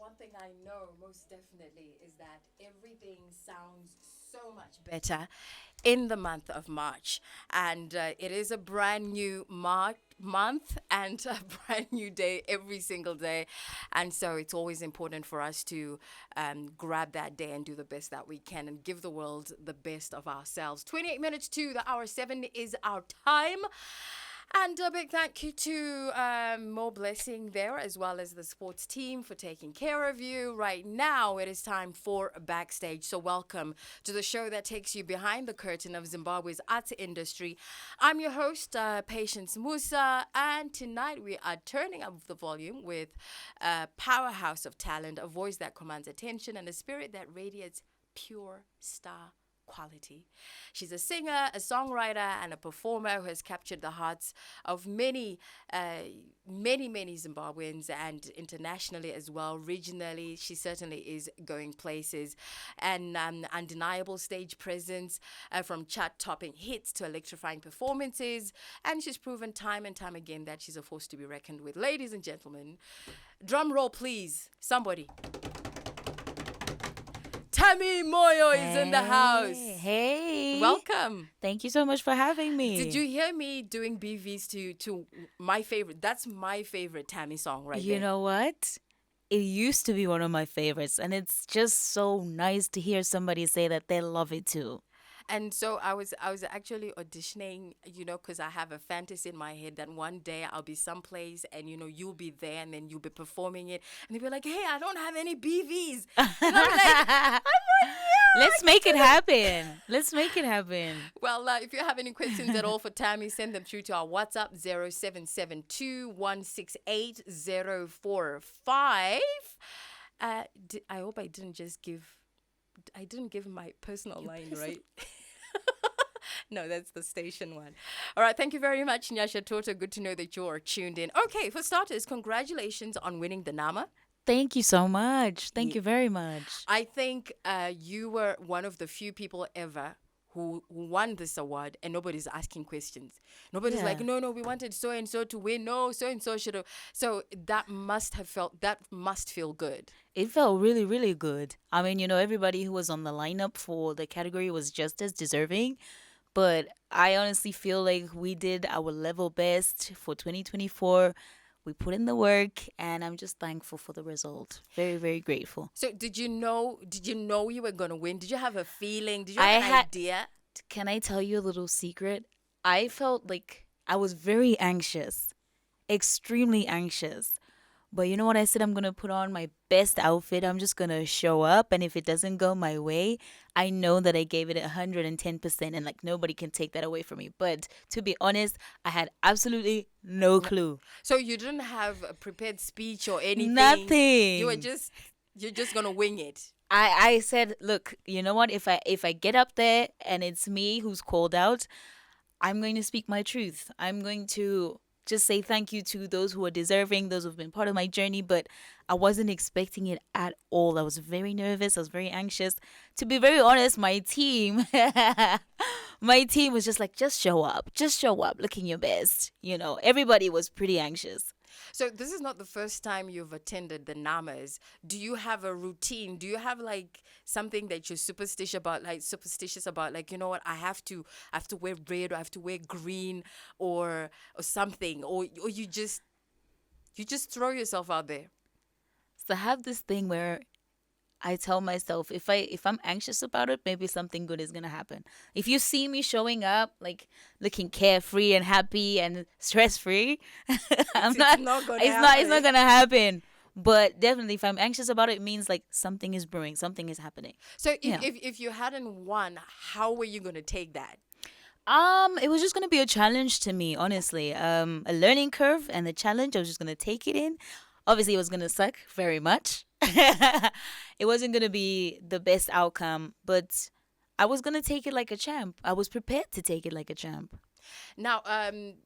one thing I know most definitely is that everything sounds so much better in the month of March. And it is a brand new month and a brand new day every single day. And so it's always important for us to grab that day and do the best that we can and give the world the best of ourselves. 28 minutes to the hour 7 is our time. And a big thank you to More Blessing there, as well as the sports team for taking care of you. Right now, it is time for Backstage. So welcome to the show that takes you behind the curtain of Zimbabwe's arts industry. I'm your host, Patience Musa, and tonight we are turning up the volume with a powerhouse of talent, a voice that commands attention, and a spirit that radiates pure star quality. She's a singer, a songwriter, and a performer who has captured the hearts of many Zimbabweans and internationally as well. Regionally, she certainly is going places. And undeniable stage presence from chart-topping hits to electrifying performances. And she's proven time and time again that she's a force to be reckoned with. Ladies and gentlemen, drum roll, please. Somebody. Tamy Moyo is in the house. Hey. Welcome. Thank you so much for having me. Did you hear me doing BVs to my favorite? That's my favorite Tammy song right there. You know what? It used to be one of my favorites, and it's just so nice to hear somebody say that they love it too. And so I was actually auditioning, because I have a fantasy in my head that one day I'll be someplace and you'll be there and then you'll be performing it and they'll be like, "Hey, I don't have any BVs." And I'm like, "I'm right here." Let's make it happen. Let's make it happen. Well, if you have any questions at all for Tammy, send them through to our WhatsApp 0772-168-045. I hope I didn't give my personal line, right? No, that's the station one. All right, thank you very much, Nyasha Toto. Good to know that you're tuned in. Okay, for starters, congratulations on winning the NAMA. Thank you so much. Thank you very much. I think you were one of the few people ever who won this award and nobody's asking questions. Nobody's like, no, we wanted so-and-so to win. No, so-and-so should have. So that must feel good. It felt really, really good. I mean, everybody who was on the lineup for the category was just as deserving. But I honestly feel like we did our level best for 2024. We put in the work, and I'm just thankful for the result. Very, very grateful. So did you know you were going to win? Did you have a feeling? Did you have an idea? Can I tell you a little secret? I felt like I was very anxious, extremely anxious. But you know what? I said I'm going to put on my best outfit. I'm just going to show up. And if it doesn't go my way, I know that I gave it 110%. And nobody can take that away from me. But to be honest, I had absolutely no clue. So you didn't have a prepared speech or anything? Nothing. You're just going to wing it. I said, look, you know what? If I get up there and it's me who's called out, I'm going to speak my truth. I'm going to just say thank you to those who are deserving, those who've been part of my journey, but I wasn't expecting it at all. I was very nervous. I was very anxious. To be very honest, my team was just like, just show up, looking your best. Everybody was pretty anxious. So this is not the first time you've attended the NAMAs. Do you have a routine? Do you have something that you're superstitious about? You know what? I have to wear red, or I have to wear green, or something, or you just throw yourself out there. So I have this thing where I tell myself if I'm anxious about it, maybe something good is gonna happen. If you see me showing up looking carefree and happy and stress free, it's not gonna happen. But definitely, if I'm anxious about it, it means something is brewing, something is happening. So if you hadn't won, how were you gonna take that? It was just gonna be a challenge to me, honestly. A learning curve and a challenge. I was just gonna take it in. Obviously, it was gonna suck very much. It wasn't going to be the best outcome, but I was going to take it like a champ. I was prepared to take it like a champ. Now,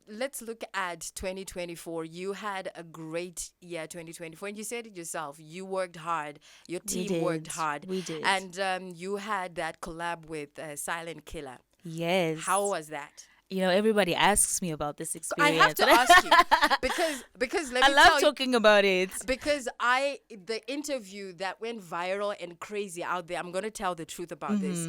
let's look at 2024. You had a great year, 2024. And you said it yourself. You worked hard. Your team worked hard. We did. And you had that collab with Silent Killer. Yes. How was that? everybody asks me about this I have experience. to ask you because let I me love tell you, talking about it. because the interview that went viral and crazy out there, I'm going to tell the truth about this.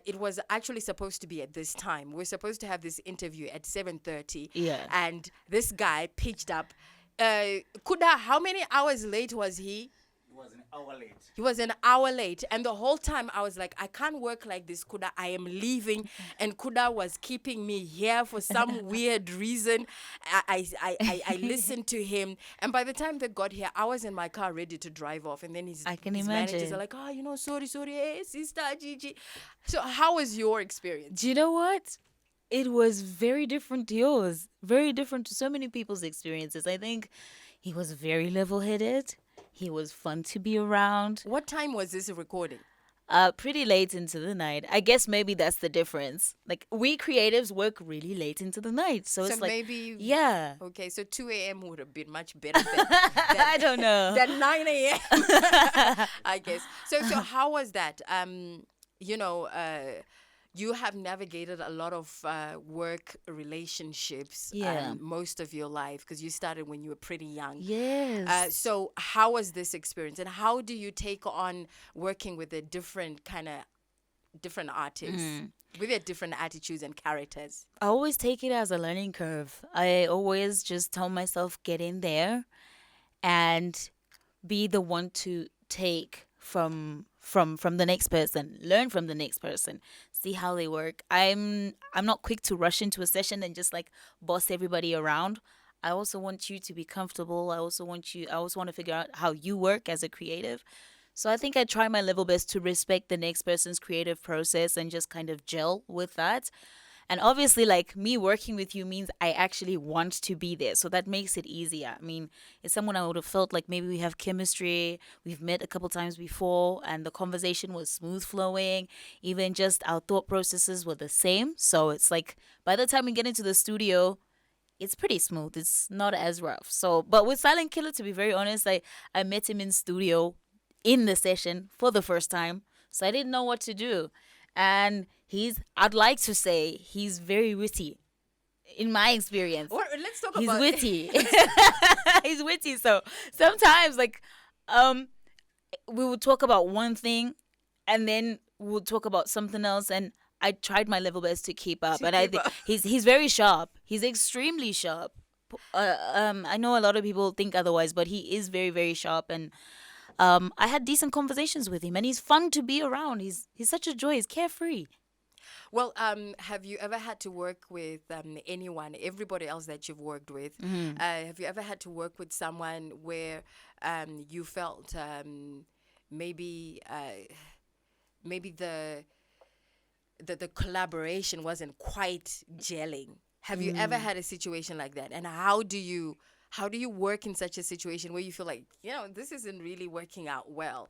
It was actually supposed to be at this time. We're supposed to have this interview at 7:30, Yeah. and this guy pitched up. Kuda, how many hours late was he? It was an hour late. He was an hour late, and the whole time I was like, I can't work like this, Kuda. I am leaving, and Kuda was keeping me here for some weird reason. I listened to him, and by the time they got here, I was in my car ready to drive off, and then I can his managers imagine. are like, sorry, hey, sister Gigi. So how was your experience? Do you know what? It was very different to yours. Very different to so many people's experiences. I think he was very level-headed. He was fun to be around. What time was this recording? Pretty late into the night. I guess maybe that's the difference. Like we creatives work really late into the night, so So it's like maybe yeah. Okay, so 2 a.m. would have been much better I don't know. than 9 a.m. I guess. So how was that? You know, you have navigated a lot of work relationships Yeah. most of your life because you started when you were pretty young. Yes. So how was this experience, and how do you take on working with a different artists with their different attitudes and characters? I always take it as a learning curve. I always just tell myself get in there and be the one to take from the next person, learn from the next person, see how they work. I'm not quick to rush into a session and just like boss everybody around. I also want you to be comfortable. I also want to figure out how you work as a creative. So I think I try my level best to respect the next person's creative process and just kind of gel with that. And obviously, like me working with you means I actually want to be there. So that makes it easier. I mean, it's someone I would have felt like maybe we have chemistry. We've met a couple times before and the conversation was smooth flowing. Even just our thought processes were the same. So it's like by the time we get into the studio, it's pretty smooth. It's not as rough. So, but with Silent Killer, to be very honest, I met him in studio in the session for the first time. So I didn't know what to do. And I'd like to say he's very witty in my experience. Let's talk He's about witty. He's witty. So sometimes we would talk about one thing and then we'll talk about something else, and I tried my level best to keep up. And I think he's very sharp. He's extremely sharp. I know a lot of people think otherwise, but he is very, very sharp. And I had decent conversations with him, and he's fun to be around. He's such a joy. He's carefree. Well, have you ever had to work with anyone, everybody else that you've worked with? Have you ever had to work with someone where you felt maybe maybe the collaboration wasn't quite gelling? Have you ever had a situation like that? And how do you work in such a situation where you feel like, this isn't really working out well?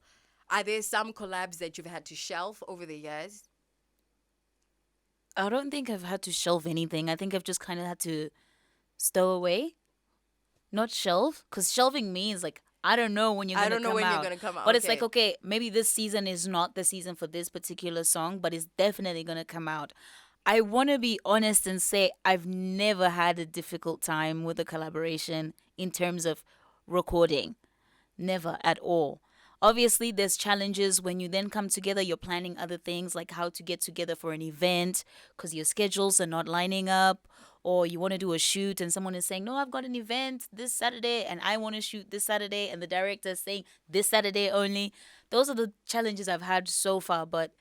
Are there some collabs that you've had to shelf over the years? I don't think I've had to shelve anything. I think I've just kind of had to stow away, not shelve, because shelving means like I don't know when you're I gonna don't know come when out. you're gonna come out. But it's like Okay. okay, maybe this season is not the season for this particular song, but it's definitely gonna come out. I want to be honest and say I've never had a difficult time with a collaboration in terms of recording. Never at all. Obviously, there's challenges when you then come together. You're planning other things like how to get together for an event because your schedules are not lining up, or you want to do a shoot and someone is saying, no, I've got an event this Saturday and I want to shoot this Saturday, and the director is saying this Saturday only. Those are the challenges I've had so far. But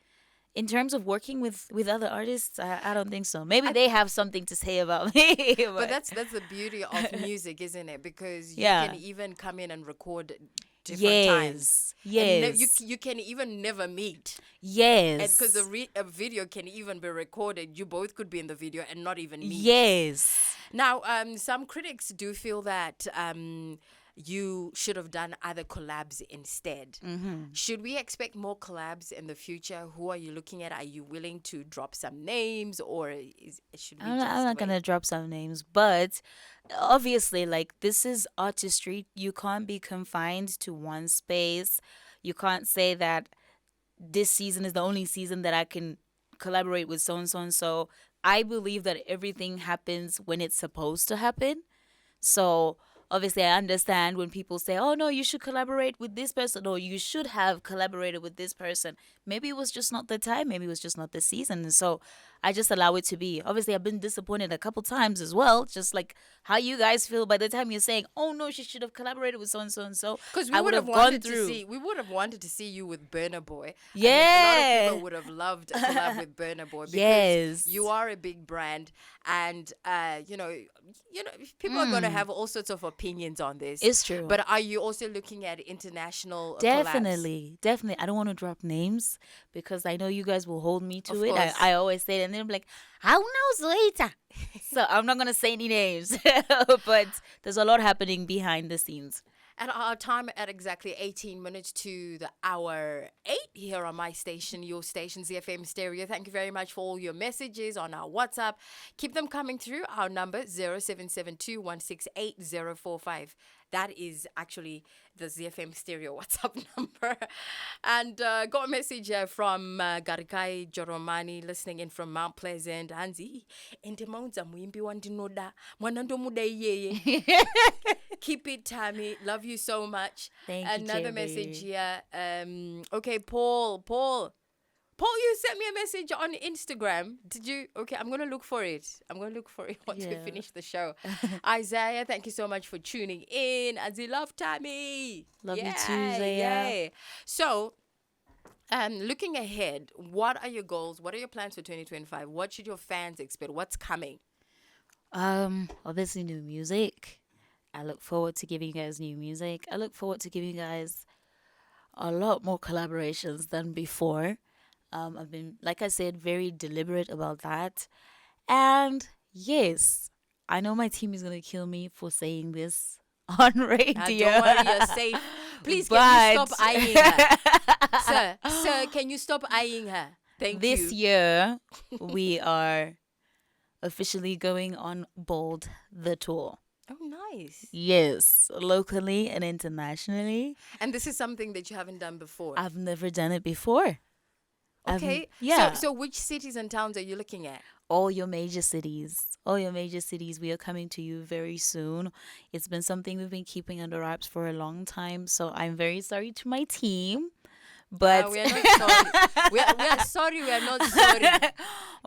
in terms of working with other artists, I don't think so. Maybe they have something to say about me. But that's the beauty of music, isn't it? Because you Yeah. can even come in and record different times. Yes. And you can even never meet. Yes. And because a video can even be recorded, you both could be in the video and not even meet. Yes. Now, some critics do feel that you should have done other collabs instead. Should we expect more collabs in the future? Who are you looking at? Are you willing to drop some names, or should we I'm just not gonna wait? drop some names, but obviously, like this is artistry. You can't be confined to one space. You can't say that this season is the only season that I can collaborate with so and so and so. I believe that everything happens when it's supposed to happen. So obviously, I understand when people say, "Oh no, you should collaborate with this person," or "You should have collaborated with this person." Maybe it was just not the time. Maybe it was just not the season. And so I just allow it to be. Obviously, I've been disappointed a couple times as well. Just like how you guys feel by the time you're saying, "Oh no, she should have collaborated with so and so and so." Because I would have gone through. we would have wanted to see you with Burna Boy. I mean, a lot of Yeah. people would have loved a collab with Burna Boy because Yes. you are a big brand, and people are going to have all sorts of opinions on this. It's true. But are you also looking at international collabs? Definitely. I don't want to drop names because I know you guys will hold me to Of it. course. I always say it, and then I'm like, how knows later? So I'm not gonna say any names, but there's a lot happening behind the scenes. And our time at exactly 18 minutes to the hour 8 here on my station, your station, ZiFM Stereo. Thank you very much for all your messages on our WhatsApp. Keep them coming through. Our number, 0772-168-045. That is actually the ZiFM Stereo WhatsApp number. And got a message from Garikai Joromani listening in from Mount Pleasant. Anzi, ente maunza muimbi wandinoda. Mwanando muda iyeye. Keep it, Tammy. Love you so much. Thank you, Another Cherry. message here. Okay, Paul, you sent me a message on Instagram. Did you? Okay, I'm going to look for it. Once we Yeah. finish the show. Isaiah, thank you so much for tuning in. As you love Tammy. Love you too, Yay, Zaya. yay. So, looking ahead, what are your goals? What are your plans for 2025? What should your fans expect? What's coming? Obviously new music. I look forward to giving you guys new music. I look forward to giving you guys a lot more collaborations than before. I've been, like I said, very deliberate about that. And yes, I know my team is going to kill me for saying this on radio. Don't worry, you're safe. Please, can you But- stop eyeing her? Sir, can you stop eyeing her? Thank you. This year, we are officially going on Bold the Tour. Oh, nice. Yes, locally and internationally. And this is something that you haven't done before. I've never done it before. Okay. Yeah. So which cities and towns are you looking at? All your major cities. We are coming to you very soon. It's been something we've been keeping under wraps for a long time. So I'm very sorry to my team. But We are not sorry. We are sorry. We are not sorry.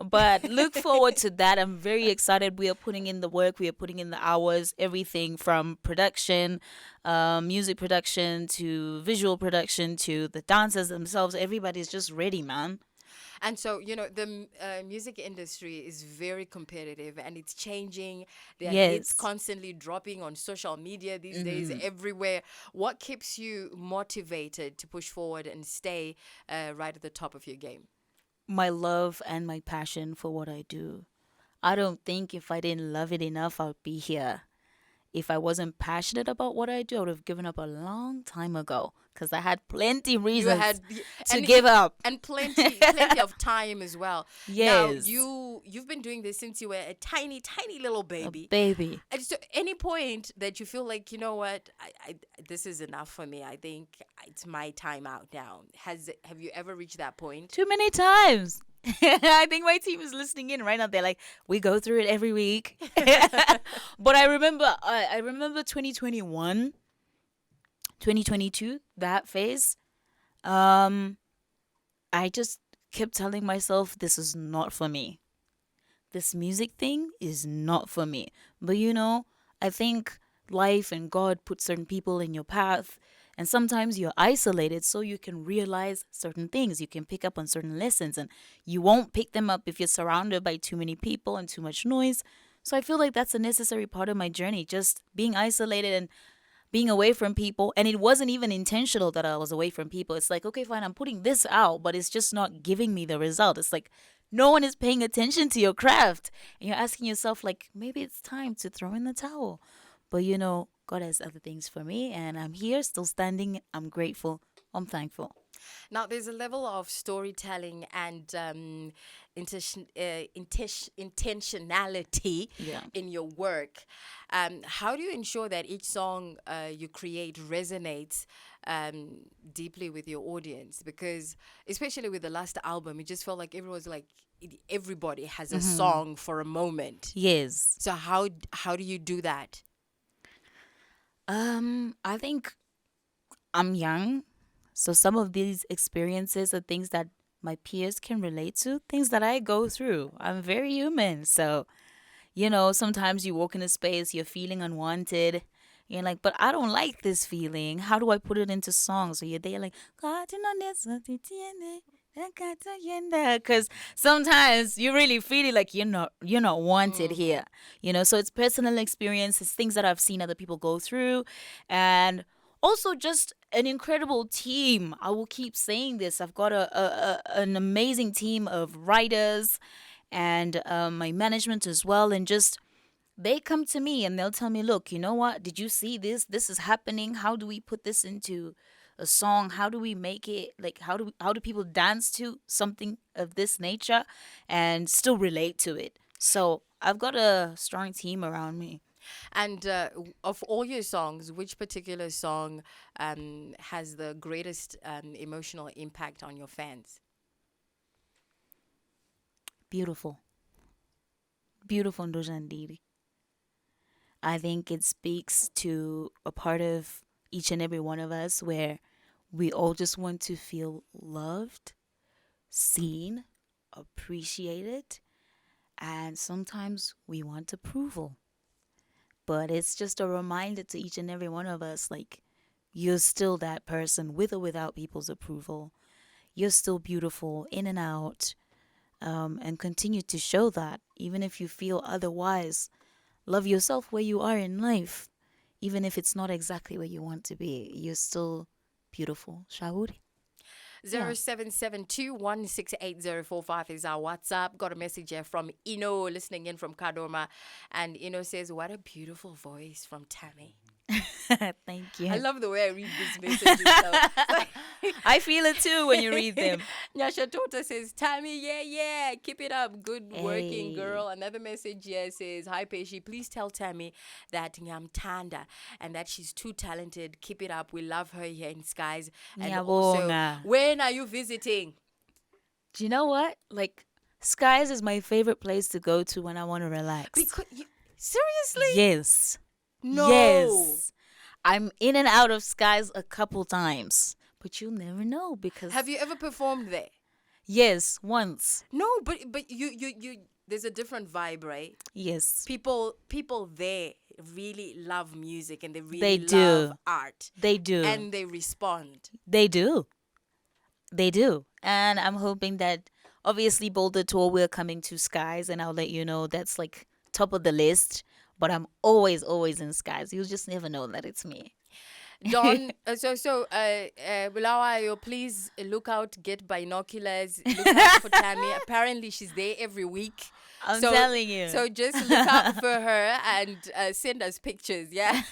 but look forward to that. I'm very excited. We are putting in the work. We are putting in the hours. Everything from production, music production to visual production to the dancers themselves. Everybody's just ready, man. And so, the music industry is very competitive and it's changing. There are hits Yes. constantly dropping on social media these days, everywhere. What keeps you motivated to push forward and stay right at the top of your game? My love and my passion for what I do. I don't think if I didn't love it enough, I'd be here. If I wasn't passionate about what I do, I would have given up a long time ago because I had plenty reasons to give up. And plenty of time as well. Yes. Now, you've been doing this since you were a tiny little baby. Baby. And so any point that you feel like, you know what, I this is enough for me. I think it's my time out now. Have you ever reached that point? Too many times. I think my team is listening in right now. They're like, we go through it every week. But I remember 2021, 2022, that phase. I just kept telling myself, this is not for me. This music thing is not for me. But I think life and God put certain people in your path. And sometimes you're isolated so you can realize certain things. You can pick up on certain lessons and you won't pick them up if you're surrounded by too many people and too much noise. So I feel like that's a necessary part of my journey, just being isolated and being away from people. And it wasn't even intentional that I was away from people. It's like, okay, fine, I'm putting this out, but it's just not giving me the result. It's like no one is paying attention to your craft. And you're asking yourself, like, maybe it's time to throw in the towel. But God has other things for me, and I'm here, still standing. I'm grateful. I'm thankful. Now, there's a level of storytelling and intentionality in your work. How do you ensure that each song you create resonates deeply with your audience, because especially with the last album, it just felt like everyone's like everybody has a song for a moment. Yes. So how do you do that? I think I'm young, so some of these experiences are things that my peers can relate to, things that I go through. I'm very human, so sometimes you walk in a space, you're feeling unwanted. You're like, but I don't like this feeling. How do I put it into songs? So you're there like, because sometimes you really feel it like you're not wanted here. So it's personal experience, it's things that I've seen other people go through, and also just an incredible team. I will keep saying this. I've got an amazing team of writers and my management as well, and just they come to me and they'll tell me, look, you know what, did you see this? This is happening. How do we put this into a song? How do we make it, like, how do people dance to something of this nature and still relate to it? So I've got a strong team around me. And of all your songs, which particular song has the greatest emotional impact on your fans? Beautiful, beautiful Ndojandiri. I think it speaks to a part of each and every one of us where we all just want to feel loved, seen, appreciated, and sometimes we want approval. But it's just a reminder to each and every one of us, like, you're still that person with or without people's approval. You're still beautiful in and out, and continue to show that even if you feel otherwise. Love yourself where you are in life, even if it's not exactly where you want to be. You're still beautiful. Shauri. Yeah. 0772168045 is our WhatsApp. Got a message here from Ino listening in from Kadoma. And Ino says, what a beautiful voice from Tamy. Thank you. I love the way I read these messages. I feel it too when you read them. Nyasha Tota says, Tamy, yeah, keep it up. Good working, Hey. girl. Another message here says, hi, Peshi, please tell Tamy that Nyam Tanda and that she's too talented. Keep it up. We love her here in Skies. And also, Ngiyabonga. when are you visiting? Do you know what? Like, Skies is my favorite place to go to when I want to relax. Because seriously? Yes. No. Yes. I'm in and out of Skies a couple times, but you'll never know because Have you ever performed there? yes, once. No, but you there's a different vibe, right? Yes. People there really love music and they really They love do. art They do. and they respond. They do. They do. And I'm hoping that obviously Boulder Tour we're coming to Skies and I'll let you know that's like top of the list. But I'm always in Skies. You'll just never know that it's me. Don, Bulawayo, please look out, get binoculars, look out for Tamy. Apparently, she's there every week. I'm telling you. So just look out for her and send us pictures, yeah?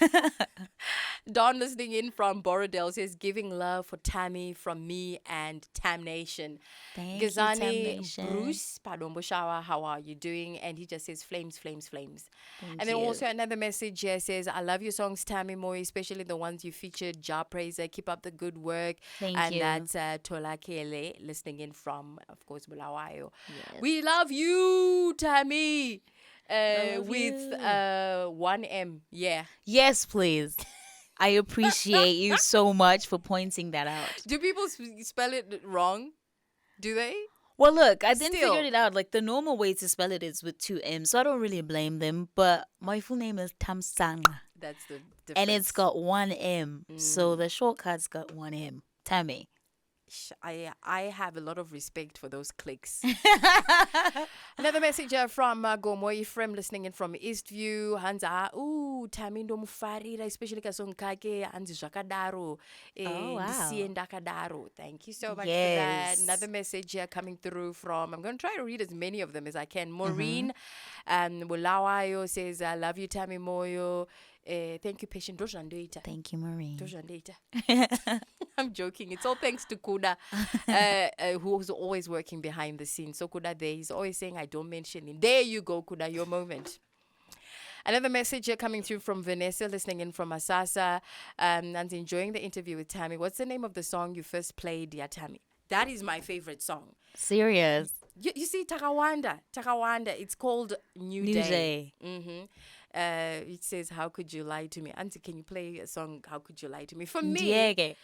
Don listening in from Borodale says, giving love for Tamy from me and Tam Nation. Thank you, Gazani Tam Nation. Bruce Padomboshawa, how are you doing? And he just says, flames, flames, flames. Thank And then you. also another message here says, I love your songs, Tamy Moyo, especially the ones you featured, Jar Praiser. Keep up the good work. Thank and you. that's Tola Kele listening in from, of course, Bulawayo. Yes. We love you, Tamy. love With you. 1M. Yeah. Yes, please. I appreciate you so much for pointing that out. Do people spell it wrong? Do they? Well, look, I didn't Still. figure it out. Like, the normal way to spell it is with 2 M's, so I don't really blame them. But my full name is Tamsanga, That's the difference. and it's got 1 M. So the shortcut's got 1 M. Tammy. I have a lot of respect for those clicks. Another message from Gomo Ephraim listening in from Eastview. Hanza, ooh, Tamy ndo mufarira, especially kasong kake anzi zvakadaro. Oh, wow. Ndisiye ndakadaro. Thank you so much for that. Yes. Another message here coming through from, I'm going to try to read as many of them as I can. Maureen Bulawayo says, I love you, Tamy Moyo. Thank you, patient. Thank you, Maureen. I'm joking. It's all thanks to Kuda, who's always working behind the scenes. So Kuda there, he's always saying, I don't mention him. There you go, Kuda, your moment. Another message here coming through from Vanessa, listening in from Asasa, and enjoying the interview with Tammy. What's the name of the song you first played, yeah, Tammy? That is my favorite song. Serious. You see, Takawanda, it's called New New Day. Day. It says, "How could you lie to me?" Auntie, can you play a song? How could you lie to me? Diege.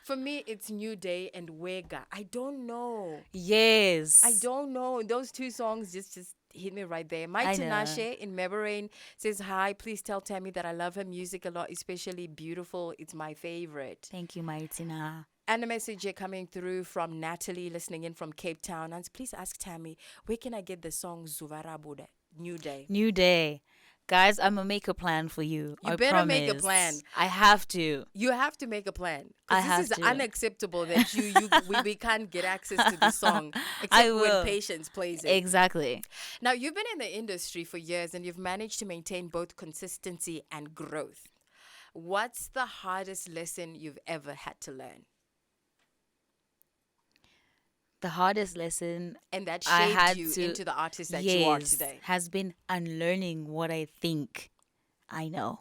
For me, it's New Day and Wega. I don't know. I Yes. don't know. Those two songs just hit me right there. Mike I know. Tinashe in Memorain says, "Hi, please tell Tammy that I love her music a lot, especially Beautiful. It's my favorite." Thank you, Martina. And a message here coming through from Natalie, listening in from Cape Town. And please ask Tammy, where can I get the song Zuvarabude, New Day? New Day. Guys, I'm going to make a plan for you. You I better make a promise. plan. I have to. You have to make a plan. I Because have this is to. unacceptable that we can't get access to the song I except when will. Patience plays it. Exactly. Now, you've been in the industry for years and you've managed to maintain both consistency and growth. What's the hardest lesson you've ever had to learn? The hardest lesson And that I shaped had you to, into the artist that you are yes, today. has been unlearning what I think I know.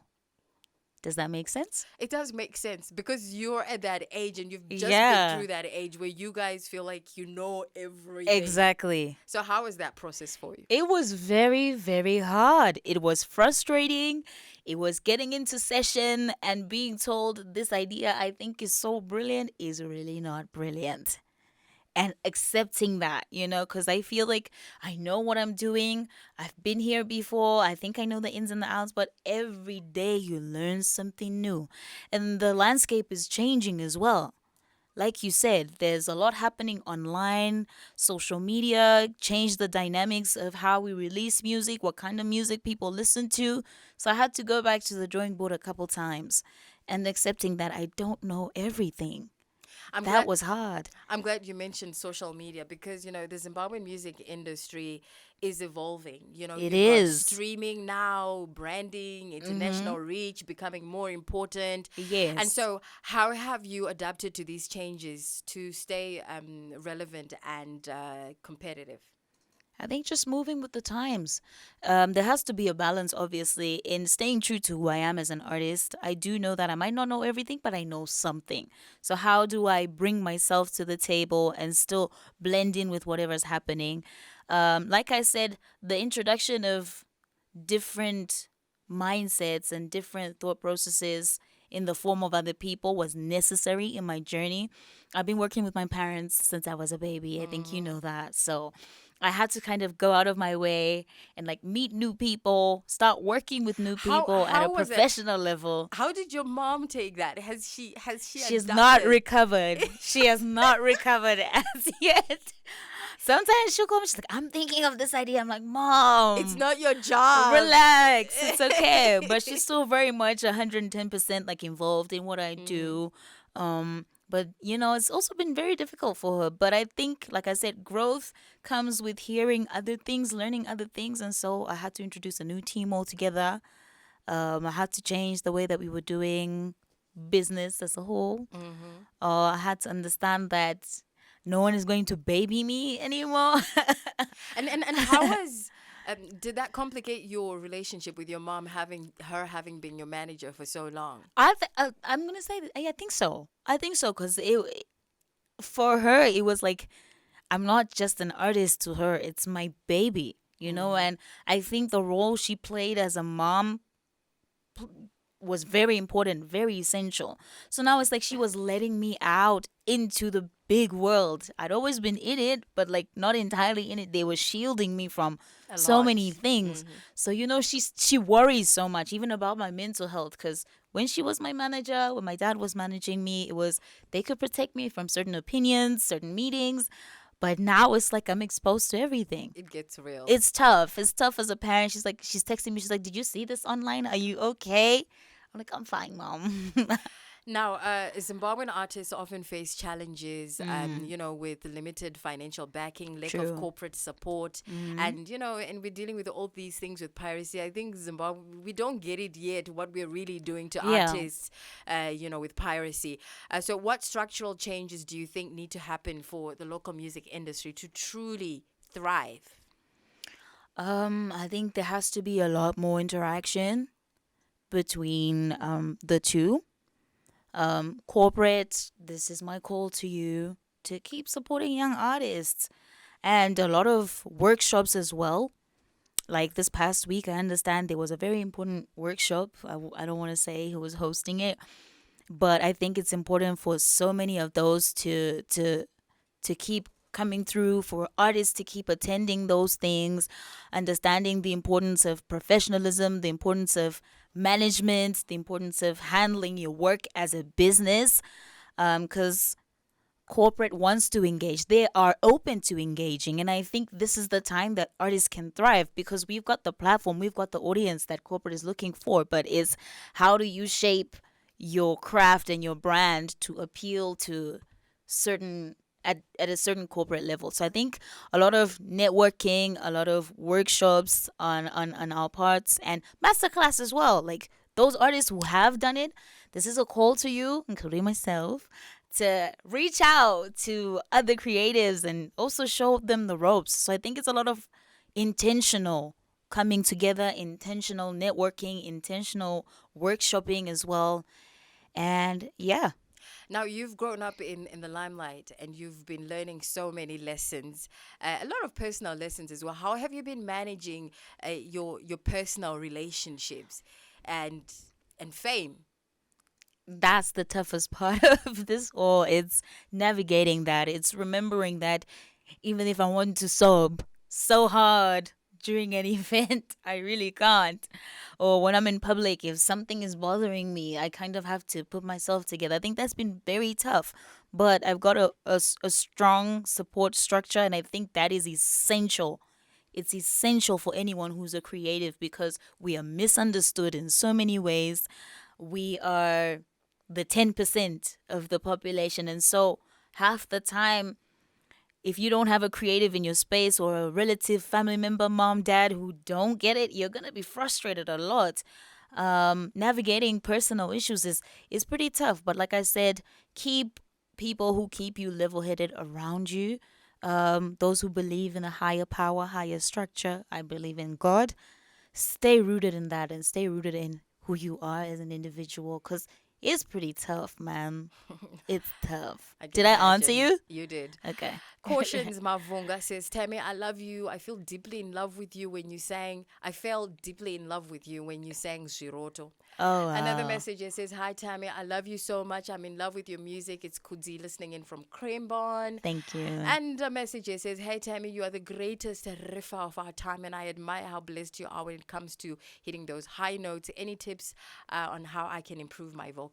Does that make sense? It does make sense because you're at that age and you've just Yeah. been through that age where you guys feel like you know everything. Exactly. So how is that process for you? It was very, very hard. It was frustrating. It was getting into session and being told this idea I think is so brilliant is really not brilliant. And accepting that, because I feel like I know what I'm doing. I've been here before. I think I know the ins and the outs, but every day you learn something new. And the landscape is changing as well. Like you said, there's a lot happening online. Social media changed the dynamics of how we release music, what kind of music people listen to. So I had to go back to the drawing board a couple times and accepting that I don't know everything. I'm That glad was hard. I'm glad you mentioned social media because the Zimbabwean music industry is evolving. It You've got is. streaming now, branding, international reach becoming more important. Yes. And so, how have you adapted to these changes to stay relevant and competitive? I think just moving with the times. There has to be a balance, obviously, in staying true to who I am as an artist. I do know that I might not know everything, but I know something. So, how do I bring myself to the table and still blend in with whatever's happening? Like I said, the introduction of different mindsets and different thought processes in the form of other people was necessary in my journey. I've been working with my parents since I was a baby. I think you know that. So I had to kind of go out of my way and like meet new people, start working with new people at a how was it? professional level. How did your mom take that? Has she She's not adapted? recovered. She has not recovered as yet. Sometimes she'll come, she's like, I'm thinking of this idea. I'm like, Mom. It's not your job. Relax, it's okay. But she's still very much 110% like involved in what I do. But it's also been very difficult for her. But I think, like I said, growth comes with hearing other things, learning other things, and so I had to introduce a new team altogether. I had to change the way that we were doing business as a whole. I had to understand that no one is going to baby me anymore. And how was did that complicate your relationship with your mom having been your manager for so long? I'm gonna say that, I think so. I think so because for her it was like I'm not just an artist to her; it's my baby, And I think the role she played as a mom was very important, very essential. So now it's like she was letting me out into the big world. I'd always been in it, but like not entirely in it. They were shielding me from A so lot. many things. So she worries so much even about my mental health cuz when she was my manager, when my dad was managing me, it was they could protect me from certain opinions, certain meetings, but now it's like I'm exposed to everything. It gets real. It's tough. It's tough as a parent. She's texting me. She's like, "Did you see this online? Are you okay?" I'm like, "I'm fine, mom." Now, Zimbabwean artists often face challenges, with limited financial backing, lack of True. corporate support, and and we're dealing with all these things with piracy. I think Zimbabwe, we don't get it yet what we're really doing to Yeah. artists, with piracy. So, what structural changes do you think need to happen for the local music industry to truly thrive? I think there has to be a lot more interaction between the two. Corporate, this is my call to you to keep supporting young artists, and a lot of workshops as well. Like this past week, I understand there was a very important workshop. I don't want to say who was hosting it, but I think it's important for so many of those to keep coming through, for artists to keep attending those things, understanding the importance of professionalism, the importance of management, the importance of handling your work as a business. Because corporate wants to engage, they are open to engaging, and I think this is the time that artists can thrive because we've got the platform, we've got the audience that corporate is looking for. But is how do you shape your craft and your brand to appeal to certain at a certain corporate level? So I think a lot of networking, a lot of workshops on our parts, and masterclass as well. Like those artists who have done it, this is a call to you, including myself, to reach out to other creatives and also show them the ropes. So I think it's a lot of intentional coming together, intentional networking, intentional workshopping as well. And yeah, Now, you've grown up in the limelight and you've been learning so many lessons, a lot of personal lessons as well. How have you been managing your personal relationships and and fame? that's the toughest part of this all. It's navigating that. It's remembering that even if I want to sob so hard during an event, I really can't. Or when I'm in public, if something is bothering me, I kind of have to put myself together. I think that's been very tough. But I've got a strong support structure, and I think that is essential. It's essential for anyone who's a creative because we are misunderstood in so many ways. We are the 10% of the population. And so half the time, if you don't have a creative in your space or a relative, family member, mom, dad who don't get it, you're going to be frustrated a lot. Navigating personal issues is pretty tough. But like I said, keep people who keep you level headed around you. Those who believe in a higher power, higher structure. I believe in God. Stay rooted in that and stay rooted in who you are as an individual because it's pretty tough, man. It's tough. I can Did I answer imagine you? you did. Okay. Cautions Mavunga says, Tammy, I love you. I feel deeply in love with you when you sang. I fell deeply in love with you when you sang Shiroto. Oh, Another wow. message that says, Hi, Tammy. I love you so much. I'm in love with your music. It's Kudzi listening in from Crembon. Thank you. And a message that says, Hey, Tammy, you are the greatest riffer of our time. And I admire how blessed you are when it comes to hitting those high notes. Any tips on how I can improve my vocals?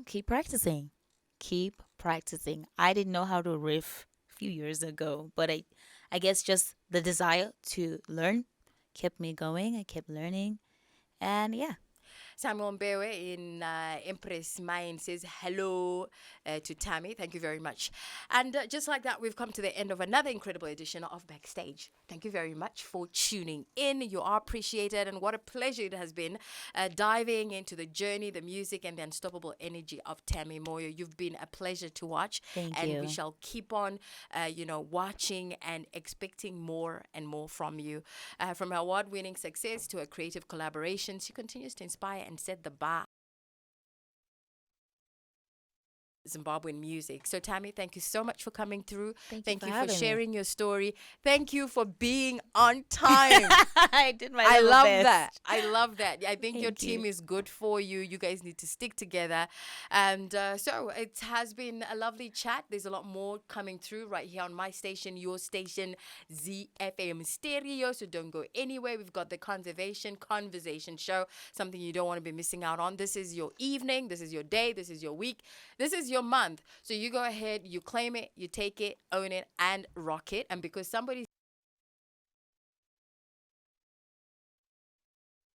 Keep practicing. Keep practicing. I didn't know how to riff a few years ago, but I guess just the desire to learn kept me going. I kept learning. And yeah. Samuel Mbewe in Empress Mind says hello to Tammy. Thank you very much. And just like that, we've come to the end of another incredible edition of Backstage. Thank you very much for tuning in. You are appreciated, and what a pleasure it has been diving into the journey, the music, and the unstoppable energy of Tamy Moyo. You've been a pleasure to watch, Thank and we you. shall keep on, watching and expecting more and more from you. From her award-winning success to her creative collaborations, she continues to inspire and set the bar. Zimbabwean music. So, Tammy, thank you so much for coming through. Thank you Thank for you for having me. sharing your story. Thank you for being on time. I did my I level love best. that. I love that. I think your Thank team you. is good for you. You guys need to stick together. And so it has been a lovely chat. There's a lot more coming through right here on my station, your station, ZiFM Stereo. So don't go anywhere. We've got the conversation show, something you don't want to be missing out on. This is your evening. This is your day. This is your week. This is your month. So you go ahead, you claim it, you take it, own it, and rock it. And because somebody